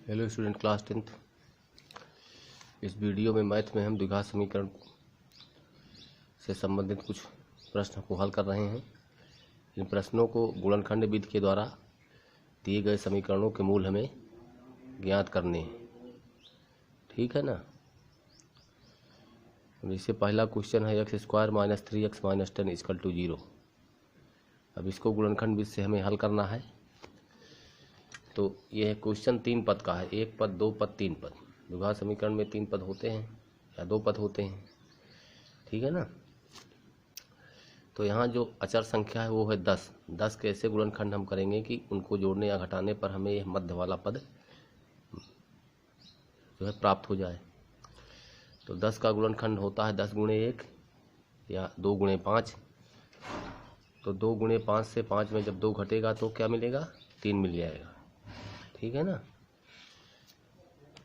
Hello student class 10th। इस video में math में हम द्विघात समीकरण से संबंधित कुछ प्रश्न को हल कर रहे हैं। इन प्रश्नों को गुणनखंड विधि के द्वारा दिए गए समीकरणों के मूल हमें ज्ञात करने हैं। ठीक है ना। जैसे पहला क्वेश्चन है x² - 3x - 10 = 0। अब इसको गुणनखंड विधि से हमें हल करना है। तो यह क्वेश्चन 3 पद का है, 1 पद, 2 पद, 3 पद। द्विघात समीकरण में 3 पद होते हैं या 2 पद होते हैं। ठीक है ना। तो यहाँ जो अचर संख्या है वो है 10। 10 के ऐसे गुणनखंड हम करेंगे कि उनको जोड़ने या घटाने पर हमें यह मध्य वाला पद जो है प्राप्त हो जाए। तो 10 का गुणनखंड होता है 10 × 1 या 2 × 5। तो 2 × 5 से 5 में जब 2 घटेगा तो क्या मिलेगा? 3 मिल जाएगा। ठीक है ना।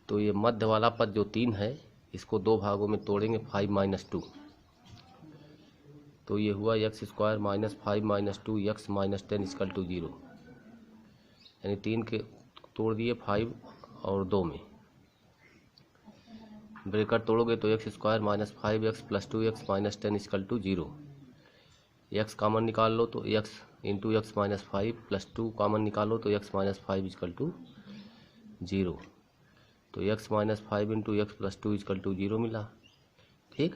तो ये मध्य वाला पद जो 3 है, इसको 2 भागों में तोड़ेंगे 5 - 2। तो ये हुआ x² - 5 - 2 x - 10 = 0। यानी 3 के तोड़ दिए 5 और 2 में। ब्रैकेट तोड़ोगे तो x² - 5x + 2x - 10 = 0। x common निकाल लो तो x × x - 5 + 2 कॉमन निकालो तो x - 5 = 0। तो x - 5 × x + 2 = 0 मिला। ठीक।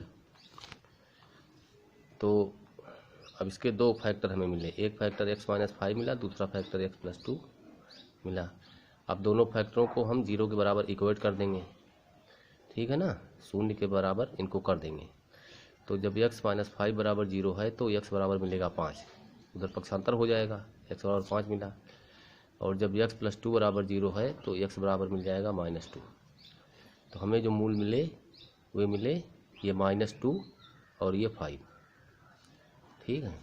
तो अब इसके दो फैक्टर हमें मिले, एक फैक्टर x - 5 मिला, दूसरा फैक्टर x + 2 मिला। अब दोनों फैक्टरों को हम 0 के बराबर इक्वेट कर देंगे। ठीक है ना, 0 के बराबर इनको कर देंगे। तो जब x - 5 बराबर 0 है तो x बराबर मिलेगा 5। उधर पक्षांतर हो जाएगा, x बराबर 5 मिला। और जब x + 2 बराबर 0 है तो x बराबर मिल जाएगा -2। तो हमें जो मूल मिले वे मिले ये -2 और ये 5। ठीक है।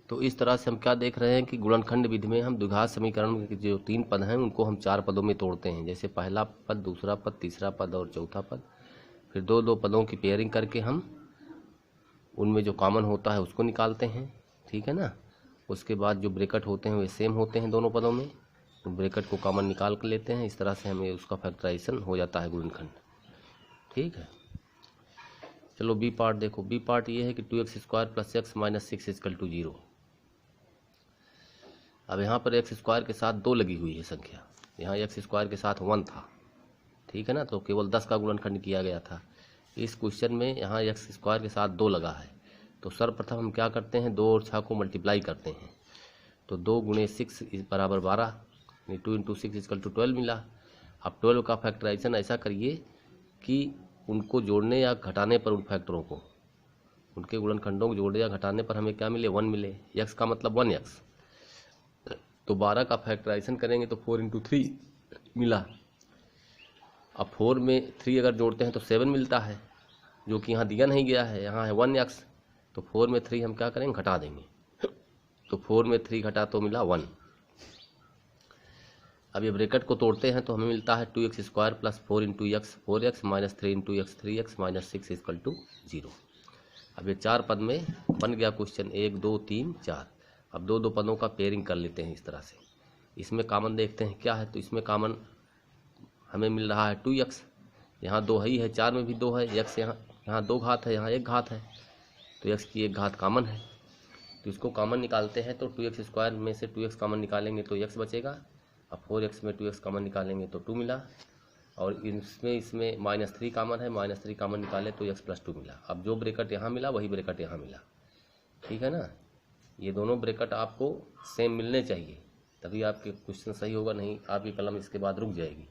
तो इस तरह से हम क्या देख रहे हैं कि गुणनखंड विधि में हम द्विघात समीकरण के जो 3 पद हैं उनको हम 4 पदों में तोड़ते हैं। जैसे पहला पद, दूसरा पद, तीसरा पद और चौथा पद। फिर 2-2 पदों की पेयरिंग करके हम उनमें जो कॉमन होता है उसको निकालते हैं। ठीक है ना। उसके बाद जो ब्रैकेट होते हैं वे सेम होते हैं दोनों पदों में, तो ब्रैकेट को कॉमन निकाल कर लेते हैं। इस तरह से हमें उसका फैक्टराइजेशन हो जाता है गुणनखंड। ठीक है। चलो बी पार्ट देखो। बी पार्ट ये है कि 2x² + x - 6 = 0। अब यहाँ पर x² के साथ 2 लगी हुई है संख्या। यहाँ x² के साथ 1 था। ठीक है ना। तो केवल 10 का गुणनखंड किया गया था। इस क्वेश्चन में यहाँ x² के साथ 2 लगा है। तो सर्वप्रथम हम क्या करते हैं, 2 और 6 को मल्टीप्लाई करते हैं। तो 2 × 6 = 12, 2 × 6 = 12 मिला। अब 12 का फैक्टराइजेशन ऐसा करिए कि उनको जोड़ने या घटाने पर, उन फैक्टरों को, उनके गुणनखंडों को जोड़ने या घटाने पर हमें क्या मिले? 1 मिले। x का मतलब 1x। तो 12 का फैक्टराइजेशन करेंगे तो 4 × 3 मिला। अब 4 में 3 अगर जोड़ते हैं तो 7 मिलता है, जो कि यहाँ दिया नहीं गया है। यहाँ है 1x। तो 4 में 3 हम क्या करेंगे? घटा देंगे। तो 4 में 3 घटा तो मिला 1। अब ये ब्रैकेट को तोड़ते हैं तो हमें मिलता है 2x² + 4 × x 4x - 3 × x 3x - 6 = 0। अब ये 4 पद में बन गया क्वेश्चन 1 2 3 4। अब 2-2 पदों का पेयरिंग कर लेते हैं इस तरह से। इसमें कॉमन देखते हैं क्या है। तो इसमें कॉमन हमें मिल रहा है 2x। यहाँ 2 ही है, 4 में भी 2 है। x यहाँ 2 घात है, यहाँ 1 घात है। तो x की 1 घात कॉमन है। तो इसको कॉमन निकालते हैं तो 2x² में से 2x कॉमन निकालेंगे तो x बचेगा। अब 4x में 2x कॉमन निकालेंगे तो 2 मिला। और इसमें -3 कॉमन है, -3 कॉमन निकाले तो x + 2 मिला। अब जो ब्रैकेट यहाँ मिला वही ब्रैकेट यहाँ मिला। ठीक है ना। ये दोनों ब्रैकेट आपको सेम मिलने चाहिए, तभी आपके क्वेश्चन सही होगा, नहीं आपकी कलम इसके बाद रुक जाएगी।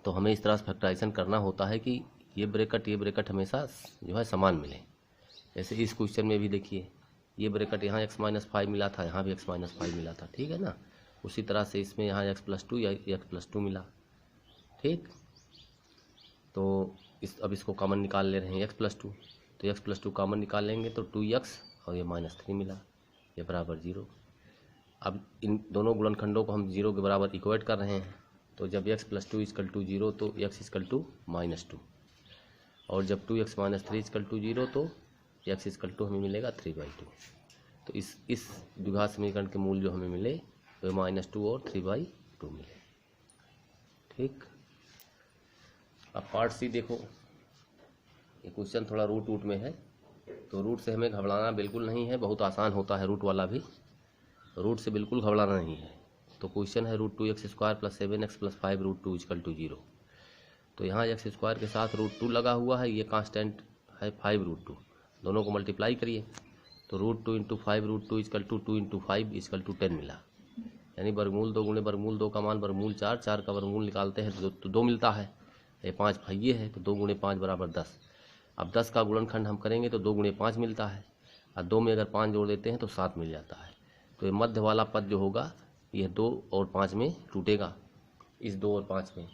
तो हमें इस तरह से फैक्टराइजेशन करना होता है कि ये ब्रैकेट हमेशा जो है समान मिले। जैसे इस क्वेश्चन में भी देखिए, ये ब्रैकेट यहाँ x - 5 मिला था, यहाँ भी x - 5 मिला था। ठीक है ना। उसी तरह से इसमें यहाँ x + 2 या x + 2 मिला। ठीक। तो अब इसको कॉमन निकाल ले रहे हैं x + 2। तो x + 2 कॉमन निकाल लेंगे तो 2x और ये -3 मिला, ये बराबर 0। अब इन दोनों गुणनखंडों को हम 0 के बराबर इक्वेट कर रहे हैं। तो जब x + 2 = 0 तो x = -2। और जब 2x - 3 = 0 तो x = हमें मिलेगा 3/2। तो इस द्विघात समीकरण के मूल जो हमें मिले वे -2 और 3/2 2 मिले। ठीक, अब पार्ट सी देखो, ये क्वेश्चन थोड़ा रूट में है, तो रूट से हमें घबराना बिल्कुल नहीं है, बहुत आसान होता है रूट वाला भी, रूट से बिल्कुल घबराना नहीं है। तो क्वेश्चन है √2x² + 7x + 5 √2 = 0। तो यहाँ x² के साथ √2 लगा हुआ है, ये कांस्टेंट है 5 √2, दोनों को मल्टीप्लाई करिए तो √2 × 5 √2 = 2 × 5 = 10 मिला। यानी वर्गमूल 2 गुणे वर्गमूल 2 का मान वर्गमूल 4, 4 का वर्गमूल निकालते हैं तो 2 मिलता है, ये 5 भाइये है तो 2 × 5 = 10। अब 10 का गुणनखंड हम करेंगे तो 2 × 5 मिलता है, और 2 में अगर 5 जोड़ देते हैं तो 7 मिल जाता है। तो ये मध्य वाला पद जो होगा यह 2 और 5 में टूटेगा, इस 2 और 5 में।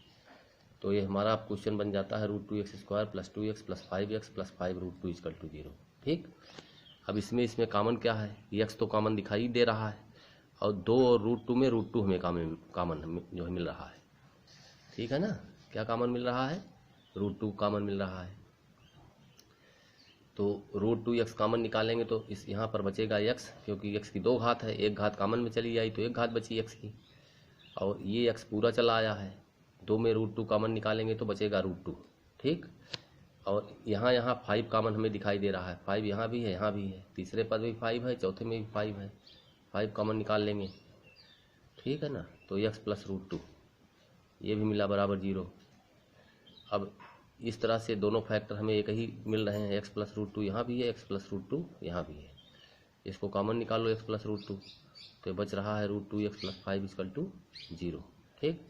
तो ये हमारा क्वेश्चन बन जाता है √2x² + 2x + 5x + 5 √2 = 0। ठीक, अब इसमें कॉमन क्या है, x तो कॉमन दिखाई दे रहा है, और 2 और √2 में √2 हमें कॉमन जो है मिल रहा है। ठीक है ना, क्या कॉमन मिल रहा है, √2 कॉमन मिल रहा है। तो √2x कॉमन निकालेंगे तो इस यहाँ पर बचेगा x, क्योंकि x की 2 घात है, एक घात कॉमन में चली आई तो एक घात बची x की, और ये x पूरा चला आया है, 2 में √2 कॉमन निकालेंगे तो बचेगा √2। ठीक, और यहाँ 5 कॉमन हमें दिखाई दे रहा है, 5 यहाँ भी है, यहाँ भी है, तीसरे पद में भी 5 है, चौथे में भी 5 है, 5 कॉमन निकाल लेंगे। ठीक है ना, तो x + √2 ये भी मिला बराबर 0। अब इस तरह से दोनों फैक्टर हमें एक ही मिल रहे हैं, x + √2 यहाँ भी है, x + √2 यहाँ भी है, इसको कॉमन निकालो x + √2 तो बच रहा है √2x + 5 = 0। ठीक,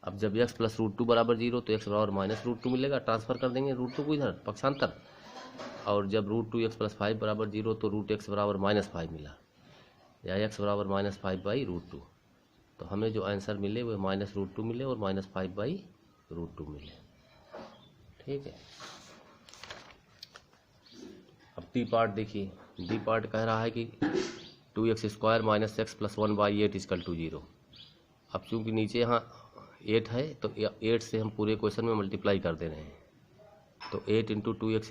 अब जब x + √2 = 0 तो x = -√2 मिलेगा, ट्रांसफर कर देंगे √2 को इधर पक्षांतर, और जब √2x + 5 = 0 तो √x = -5 मिला, या x = -5/√2। तो हमें जो आंसर मिले वो -√2 मिले और -5/√2 मिले। ठीक है, अब डी पार्ट देखिए, डी पार्ट कह रहा है कि 2x² - x + 1/8 = 0। अब चूंकि नीचे यहाँ 8 है तो 8 से हम पूरे क्वेश्चन में मल्टीप्लाई कर दे रहे हैं, तो 8 × 2x² -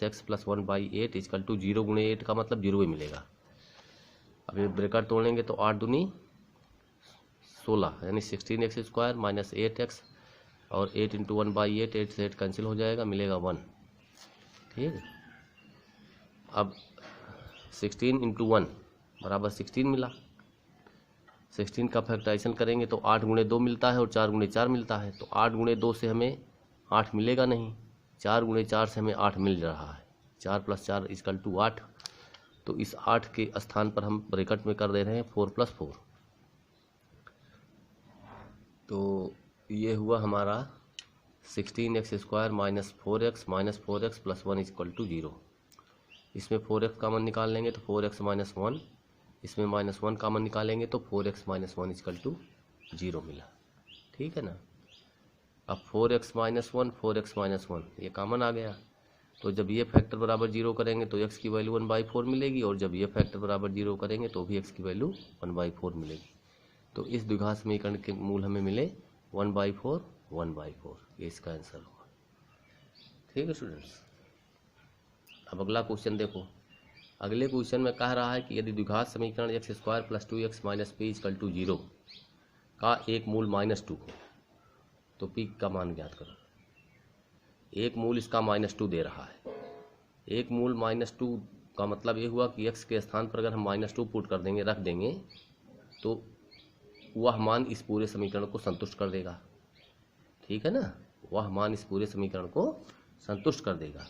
x + 1/8 = 0 × 8 का मतलब 0 ही मिलेगा। अब ये ब्रैकेट तोड़ेंगे तो 8 दूनी 16, यानी 16x² - 8x, और 8 × 1/8, 8 से 8 कैंसिल हो जाएगा, मिलेगा 1। ठीक, अब 16 × 1 = 16 मिला, 16 का फैक्टराइजेशन करेंगे तो 8 × 2 मिलता है और 4 × 4 मिलता है, तो 8 × 2 से हमें 8 मिलेगा नहीं, 4 × 4 से हमें 8 मिल रहा है, 4 + 4 = 8। तो इस 8 के स्थान पर हम ब्रैकेट में कर दे रहे हैं 4 + 4। तो ये हुआ हमारा 16x² - 4x - 4x + 1 = 0। इसमें 4x कॉमन निकाल लेंगे तो 4x - 1, इसमें -1 कॉमन निकालेंगे तो 4x - 1 = 0 मिला। ठीक है ना, अब 4x - 1 4x - 1 ये कॉमन आ गया, तो जब ये फैक्टर बराबर 0 करेंगे तो x की वैल्यू 1/4 मिलेगी, और जब ये फैक्टर बराबर 0 करेंगे तो भी x की वैल्यू 1/4 मिलेगी। तो इस द्विघात समीकरण के मूल हमें मिले 1/4 1/4, ये इसका आंसर होगा। ठीक है स्टूडेंट्स, अब अगला क्वेश्चन देखो। अगले क्वेश्चन में कह रहा है कि यदि द्विघात समीकरण x² + 2x - p = 0 का एक मूल -2 हो तो p का मान ज्ञात करो। एक मूल इसका -2 दे रहा है, एक मूल -2 का मतलब ये हुआ कि x के स्थान पर अगर हम -2 पुट कर देंगे, रख देंगे, तो वह मान इस पूरे समीकरण को संतुष्ट कर देगा। ठीक है ना, वह मान इस पूरे समीकरण को संतुष्ट कर देगा।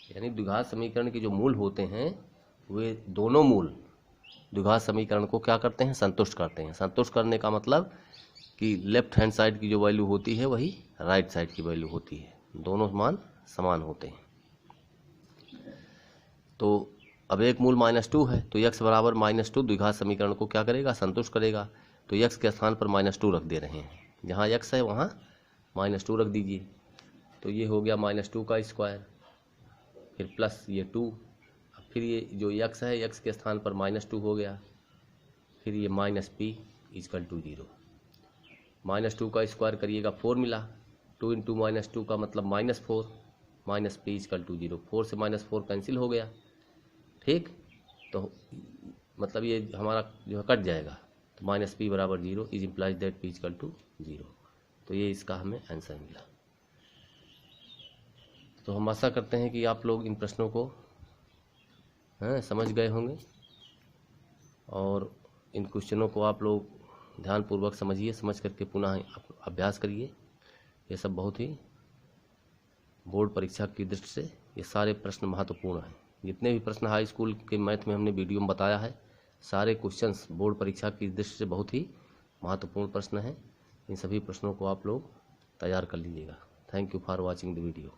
यानी द्विघात समीकरण के जो मूल होते हैं वे दोनों मूल द्विघात समीकरण को क्या करते हैं, संतुष्ट करते हैं। संतुष्ट करने का मतलब कि लेफ्ट हैंड साइड की जो वैल्यू होती है वही राइट साइड की वैल्यू होती है, दोनों मान समान होते हैं। तो अब एक मूल -2 है तो x = -2 द्विघात समीकरण को क्या करेगा, संतुष्ट करेगा। तो x के स्थान पर -2 रख दे रहे हैं, जहाँ x है वहाँ -2 रख दीजिए। तो ये हो गया -2 का स्क्वायर, फिर प्लस ये 2, फिर ये जो x है x के स्थान पर -2 हो गया, फिर ये -p = 0। -2 का स्क्वायर करिएगा 4 मिला, 2 × -2 का मतलब -4, -p = 0, 4 से -4 कैंसिल हो गया। ठीक, तो मतलब ये हमारा जो है कट जाएगा, तो माइनस पी बराबर 0 is implies that p equal to 0। तो ये इसका हमें आंसर मिला। तो हम आशा करते हैं कि आप लोग इन प्रश्नों को समझ गए होंगे और इन क्वेश्चनों को आप लोग ध्यानपूर्वक समझिए, समझ करके पुनः अभ्यास करिए। ये सब बहुत ही बोर्ड परीक्षा की दृष्टि से ये सारे प्रश्न महत्वपूर्ण हैं। जितने भी प्रश्न हाई स्कूल के मैथ में हमने वीडियो में बताया है, सारे क्वेश्चंस बोर्ड परीक्षा की दृष्टि से बहुत ही महत्वपूर्ण प्रश्न हैं। इन सभी प्रश्नों को आप लोग तैयार कर लीजिएगा। Thank you for watching the video.